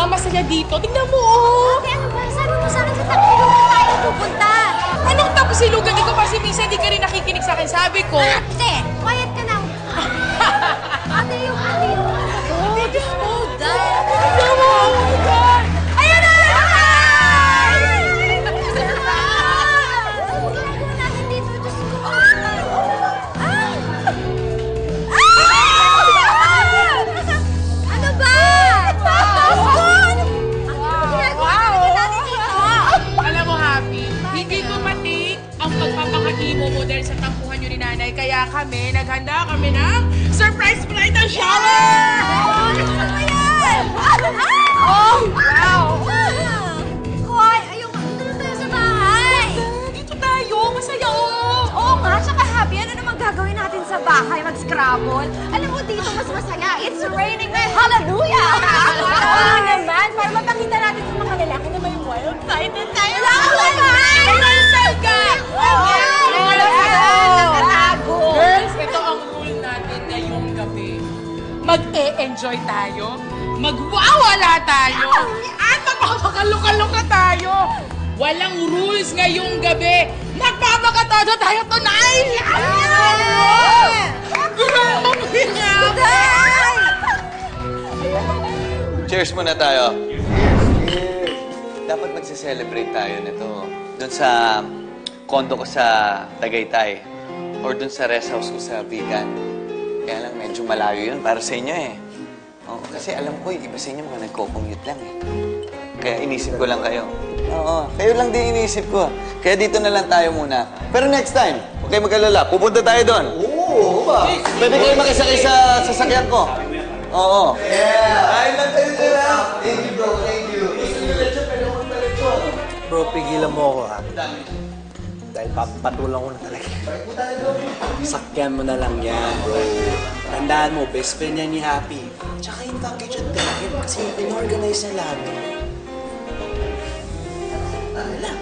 masaya dito. Tingnan mo, oh! Ate, ano ba? Sabi mo sa akin sa Taquilugan tayo pupunta. Anong Taquilugan? Ikaw pa si Misa, hindi ka rin nakikinig sa akin. Sabi ko... Ate, quiet ka na. Ate, yung Ate, just hold that. Tingnan mo, oh my God! Ayan na! Ano ginagawa natin dito? Diyos ko. Ano ba? Alam mo, Happy, hindi dumating ang pagpapakahimo mo dahil sa tampuhan nyo ni Nanay. Kaya naghanda kami ng surprise bridal shower! Oh, wow! Hoy, ayoko. Dito na tayo sa bahay. Dito tayo, masaya oh! Oo nga, tsaka happy. Ano naman gagawin natin sa bahay? Mag-scrabble? Alam mo, dito mas masaya. It's raining men. Hallelujah! Oo naman, para mapakita natin sa mga lalaki na may wild side din tayo. Wala ka ba? Wild ka! Nakatago. Girls, ito ang rule natin ngayong gabi. Mag-e-enjoy tayo, magwawala tayo, at magpapakaluka-luka tayo. Walang rules ngayong gabi. Magpapakatodo tayo tonight! Grabe nga! Cheers muna tayo. Dapat magse-celebrate tayo nito. Doon sa condo ko sa Tagaytay. Or doon sa rest house ko sa Vigan. Kaya lang, medyo malayo yun para sa inyo eh. Oo, kasi alam ko, yung iba sa inyo mga nagko-commute lang eh. Kaya inisip ko lang kayo. Oo, kayo lang din inisip ko. Kaya dito na lang tayo muna. Pero next time, huwag kayo mag-alala. Pupunta tayo doon. Oo ba? Pwede kayo makisakay sa sasakyan ko. Oo. Yeah! Kain lang tayo sila! Thank you, bro. Thank you. Gusto nyo lechon, pwede akong lechon. Bro, pigilan mo ako ha. Dahil papatulang ko na talaga. Sakyan mo na lang yan, bro. Tandaan mo, best friend yan ni Happy. Tsaka yung package at Kevin, kasi in-organize na lahat. Relax.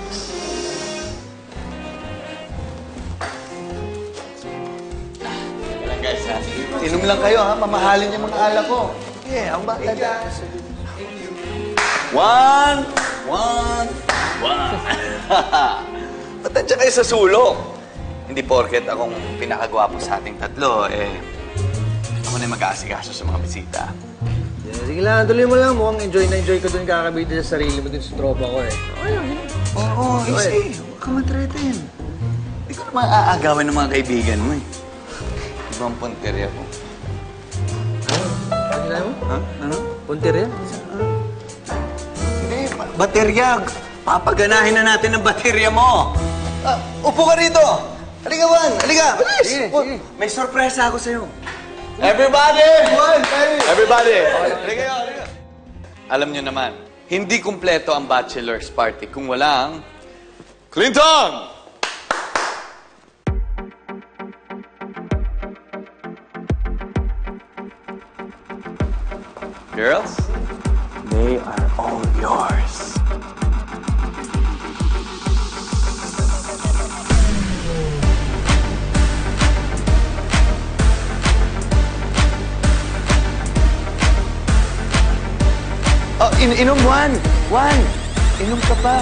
Lang guys ha. Inom lang kayo ha. Mamahalin yung mga alak ko. Yeah, ang bata dyan. One. Patansya kayo sa sulok. Hindi porket akong pinakagwapo sa ating tatlo, eh, ako na yung mag-aasikaso sa mga bisita. Yeah, sige lang, tuloy mo lang. Mukhang enjoy na enjoy ka dun kakabida sa sarili mo dun sa tropa ko eh. Okay lang. Oo, easy. Huwag ka matreten. Hindi ko naman aagawan ng mga kaibigan mo eh. Ibang punterya ko. Ano sinabi mo? Ha? Ano? Punterya? Hindi, baterya. Papaganahin na natin ang baterya mo. Upo ka rito. Halika, Juan. Halika. Bilis. Sige, Upo. sige. May sorpresa ako sa'yo. Everybody! Juan, tayo! Everybody! Halika kayo, halika. Alam nyo naman, hindi kumpleto ang bachelor's party kung walang Clinton! Girls, they are all yours. Oh, inom, Juan! Juan! Inom ka pa.